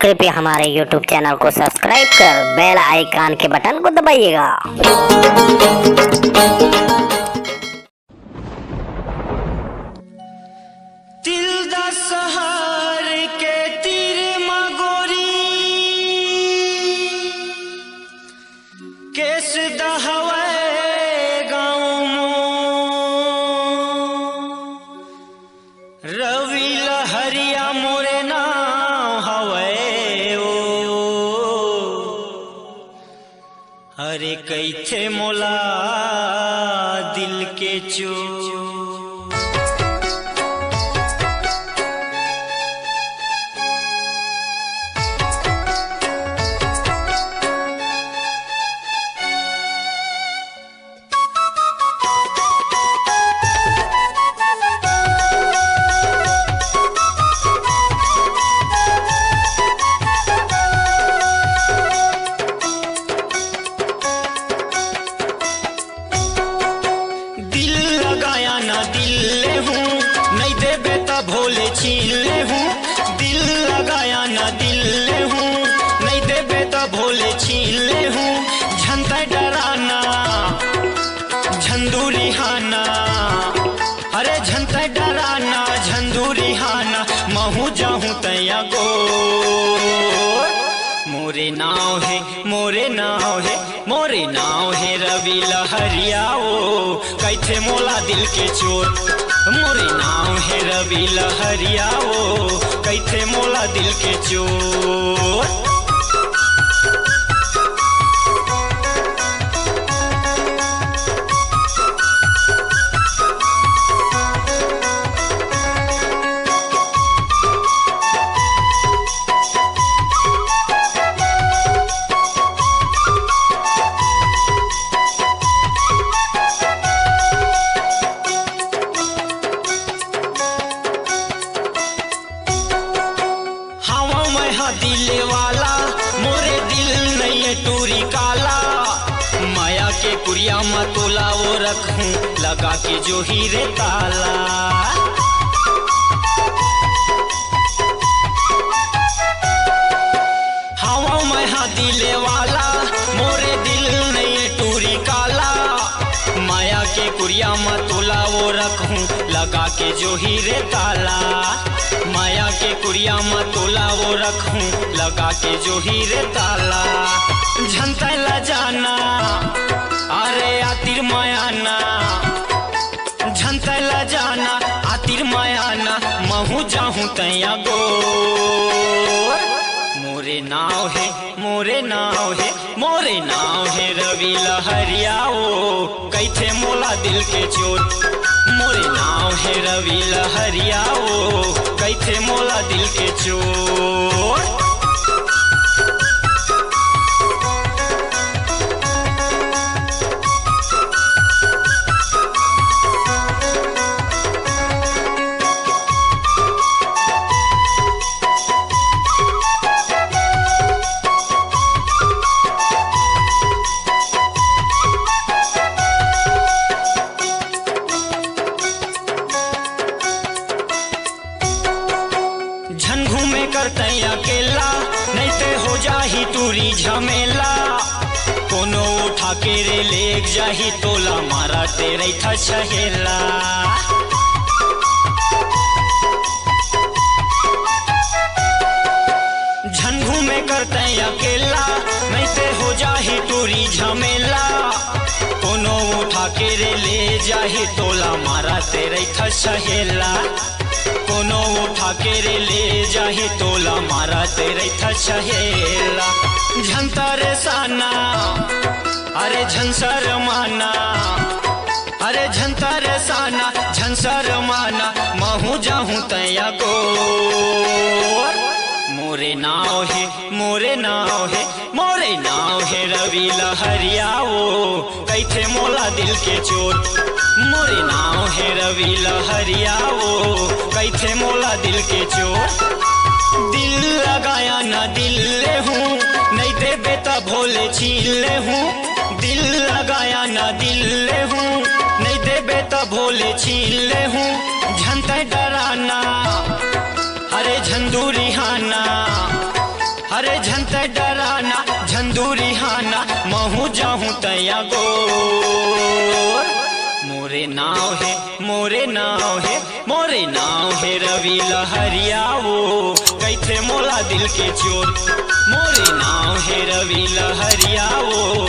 कृपया हमारे YouTube channel को सब्सक्राइब कर बेल आइकन के बटन को दबाइएगा। दिल दा सहार के तीर मगोरी केस दहवे गाँव रवि लहरिया मोरे नाम हवे ओ अरे कैथे मोला दिल के चो भोले छीन ले हूँ। दिल लगाया ना दिल ले हूँ, नहीं देबे तो भोले छीन ले हूँ। झंता डराना झंदूरी हाना, अरे झंता डराना झंदूरी हाना। महू जाहूँ तैया गो मोरे नाव है मोरे नाव है मोरे नाव है रवि लहरिया ओ कैथे मोला दिल के चोर। मोरे नाम है रवि लहरिया ओ कैथे मोला दिल के चोर। दिले वाला मोरे दिल नहीं है टूरी काला, माया के कुरिया मतोला वो रखूं लगा के जो हीरे ताला। हवा मैं हाँ दिले वाला मोरे दिल नहीं है टूरी काला, माया के कुरिया मतोला वो रखूं लगा के जो हीरे ताला। माया के कुरिया मतोला वो रखूं लगा के जो हीरे ताला। झंता ला जाना अरे आतिर मायाना, झंता ला जाना आतिर मायाना। महू जाहूँ तैया गो मोरे नाव है मोरे नाव है मोरे नाव है रवि लहरिया ओ कैथे मोला दिल के चोर। मोरे नाव है रवि लहरिया ओ कैथे मोला दिल के चोर। झन घूमे करते अकेला नहीं ते हो जाही टूरी झमेला। कोनो उठा के रे ले जाही तोला मारा तेरे था छहेला। झन घूमे करते अकेला नहीं ते हो जाही टूरी झमेला। कोनो उठा के रे ले जाही तोला मारा तेरे था छहेला। कोनो उठा के रे ले जाही तोला मारा तेरे था छहेला। झंतर साना अरे झंसर माना, अरे झंतर साना झंसर माना। महू जाहूँ तैया गो मोरे नाव है मोरे नाव है मोरे नाव है रवि लहरिया ओ कैथे मोला दिल के चोर। मोरे नाव है रवि लहरिया ओ कैथे मोला दिल के चोर। दिल लगाया ना दिल ले हूँ, नहीं देबे तो भोले छीन ले हूँ। दिल लगाया ना दिल ले हूँ, नहीं देबे तो भोले छीन ले हूँ। झंता डराना अरे झंदूरी हाना, महू जाहूं तया गोर। मोरे नाव है मोरे नाव है मोरे नाव है रवि लहरिया वो कैथे मोला दिल के चोर। मोरे नाव है रवि लहरिया वो।